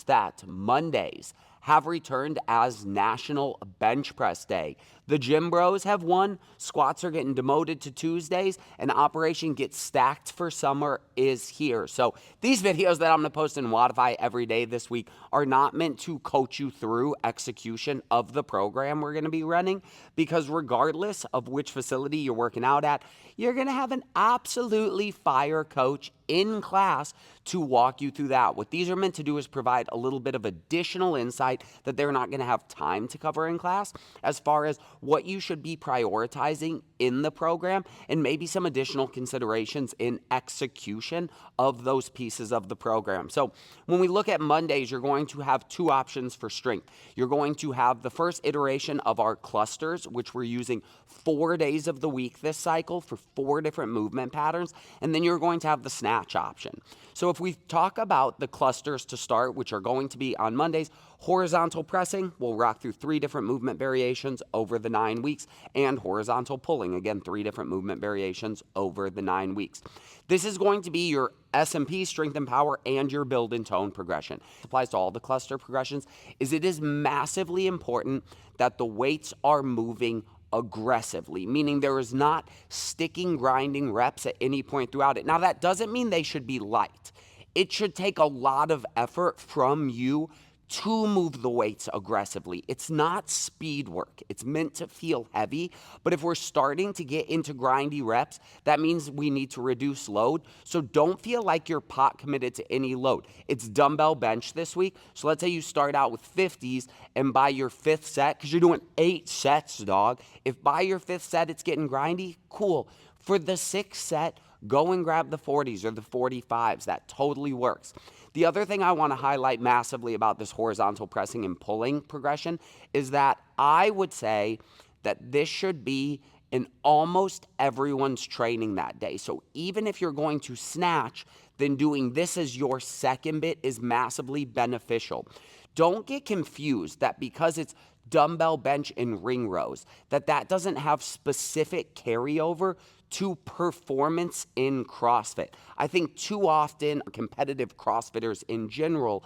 that Mondays have returned as National Bench Press Day. The Gym Bros have won, squats are getting demoted to Tuesdays, and Operation Get Stacked for Summer is here. So these videos that I'm going to post in Wodify every day this week are not meant to coach you through execution of the program we're going to be running, because regardless of which facility you're working out at, you're going to have an absolutely fire coach in class to walk you through that. What these are meant to do is provide a little bit of additional insight that they're not going to have time to cover in class, as far as what you should be prioritizing in the program and maybe some additional considerations in execution of those pieces of the program. So when we look at Mondays, you're going to have two options for strength. You're going to have the first iteration of our clusters, which we're using 4 days of the week this cycle for 4 different movement patterns, and then you're going to have the snatch option. So if we talk about the clusters to start, which are going to be on Mondays, horizontal pressing, we'll rock through 3 different movement variations over the 9 weeks, and horizontal pulling, again, 3 different movement variations over the 9 weeks. This is going to be your S&P, strength and power, and your build and tone progression. It applies to all the cluster progressions. It is massively important that the weights are moving aggressively, meaning there is not sticking, grinding reps at any point throughout it. Now, that doesn't mean they should be light. It should take a lot of effort from you to move the weights aggressively. It's not speed work. It's meant to feel heavy, but if we're starting to get into grindy reps, that means we need to reduce load. So don't feel like you're pot committed to any load. It's dumbbell bench this week. So let's say you start out with 50s, and by your 5th set, because you're doing 8 sets, dog, if by your 5th set it's getting grindy, cool. For the 6th set, go and grab the 40s or the 45s. That totally works. The other thing I want to highlight massively about this horizontal pressing and pulling progression is that I would say that this should be in almost everyone's training that day. So even if you're going to snatch, then doing this as your second bit is massively beneficial. Don't get confused that because it's dumbbell bench and ring rows, that doesn't have specific carryover to performance in CrossFit. I think too often competitive CrossFitters in general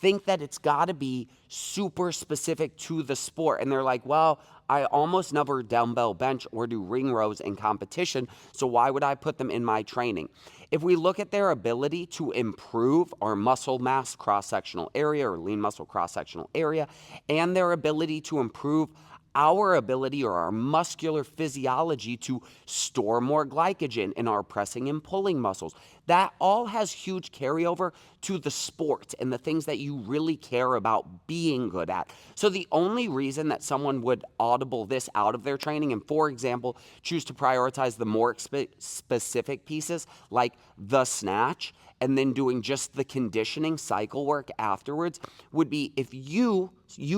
think that it's got to be super specific to the sport. And they're like, well, I almost never dumbbell bench or do ring rows in competition, so why would I put them in my training? If we look at their ability to improve our muscle mass cross-sectional area or lean muscle cross-sectional area, and their ability to improve our ability or our muscular physiology to store more glycogen in our pressing and pulling muscles, that all has huge carryover to the sport and the things that you really care about being good at. So the only reason that someone would audible this out of their training and, for example, choose to prioritize the more specific pieces like the snatch and then doing just the conditioning cycle work afterwards would be if you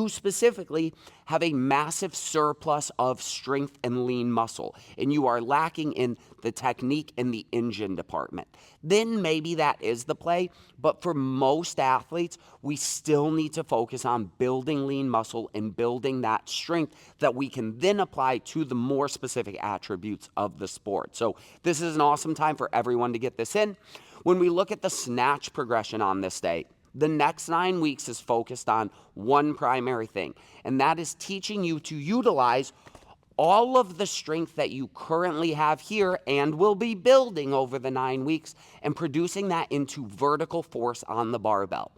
specifically have a massive surplus of strength and lean muscle and you are lacking in the technique and the engine department. Then maybe that is the play, but for most athletes, we still need to focus on building lean muscle and building that strength that we can then apply to the more specific attributes of the sport. So this is an awesome time for everyone to get this in. When we look at the snatch progression on this day, the next 9 weeks is focused on one primary thing, and that is teaching you to utilize all of the strength that you currently have here and will be building over the 9 weeks and producing that into vertical force on the barbell.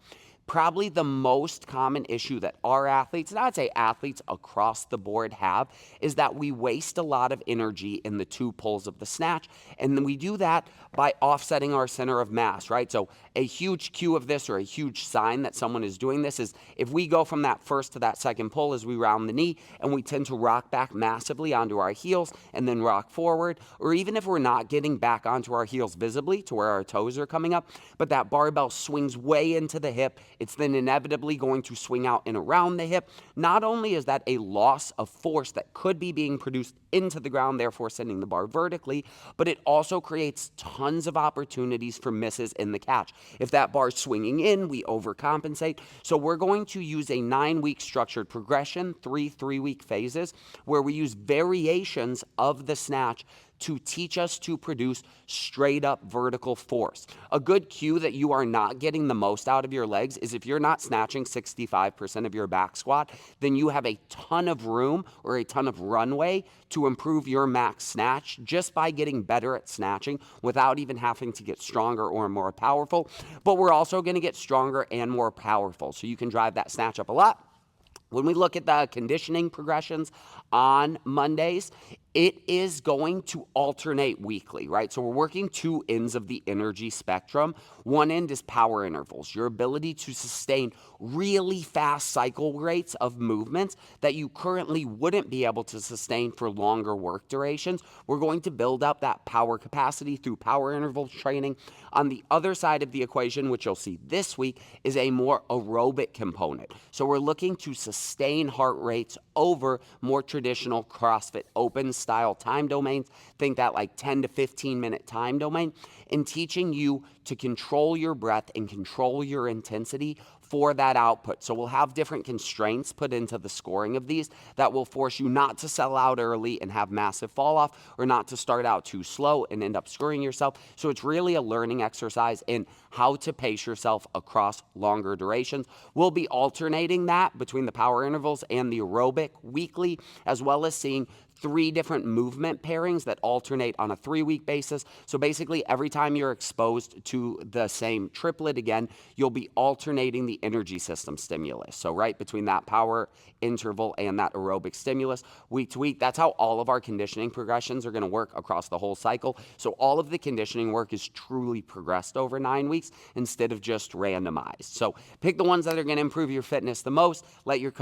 Probably the most common issue that our athletes, and I'd say athletes across the board have, is that we waste a lot of energy in the 2 pulls of the snatch, and then we do that by offsetting our center of mass, right? So a huge cue of this or a huge sign that someone is doing this is if we go from that first to that second pull as we round the knee and we tend to rock back massively onto our heels and then rock forward, or even if we're not getting back onto our heels visibly to where our toes are coming up, but that barbell swings way into the hip, it's then inevitably going to swing out and around the hip. Not only is that a loss of force that could be being produced into the ground, therefore sending the bar vertically, but it also creates tons of opportunities for misses in the catch. If that bar's swinging in, we overcompensate. So we're going to use a 9-week structured progression, 3 3-week phases, where we use variations of the snatch to teach us to produce straight up vertical force. A good cue that you are not getting the most out of your legs is if you're not snatching 65% of your back squat, then you have a ton of room or a ton of runway to improve your max snatch just by getting better at snatching without even having to get stronger or more powerful. But we're also going to get stronger and more powerful, so you can drive that snatch up a lot. When we look at the conditioning progressions on Mondays, it is going to alternate weekly, right? So we're working two ends of the energy spectrum. One end is power intervals, your ability to sustain really fast cycle rates of movements that you currently wouldn't be able to sustain for longer work durations. We're going to build up that power capacity through power interval training. On the other side of the equation, which you'll see this week, is a more aerobic component. So we're looking to sustain heart rates over more traditional CrossFit open style time domains. Think that like 10 to 15 minute time domain, and teaching you to control your breath and control your intensity for that output. So we'll have different constraints put into the scoring of these that will force you not to sell out early and have massive fall off, or not to start out too slow and end up screwing yourself. So it's really a learning exercise in how to pace yourself across longer durations. We'll be alternating that between the power intervals and the aerobic weekly, as well as seeing 3 different movement pairings that alternate on a 3-week basis. So basically, every time you're exposed to the same triplet again, you'll be alternating the energy system stimulus. So right between that power interval and that aerobic stimulus, week to week, that's how all of our conditioning progressions are going to work across the whole cycle. So all of the conditioning work is truly progressed over 9 weeks instead of just randomized. So pick the ones that are going to improve your fitness the most. Let your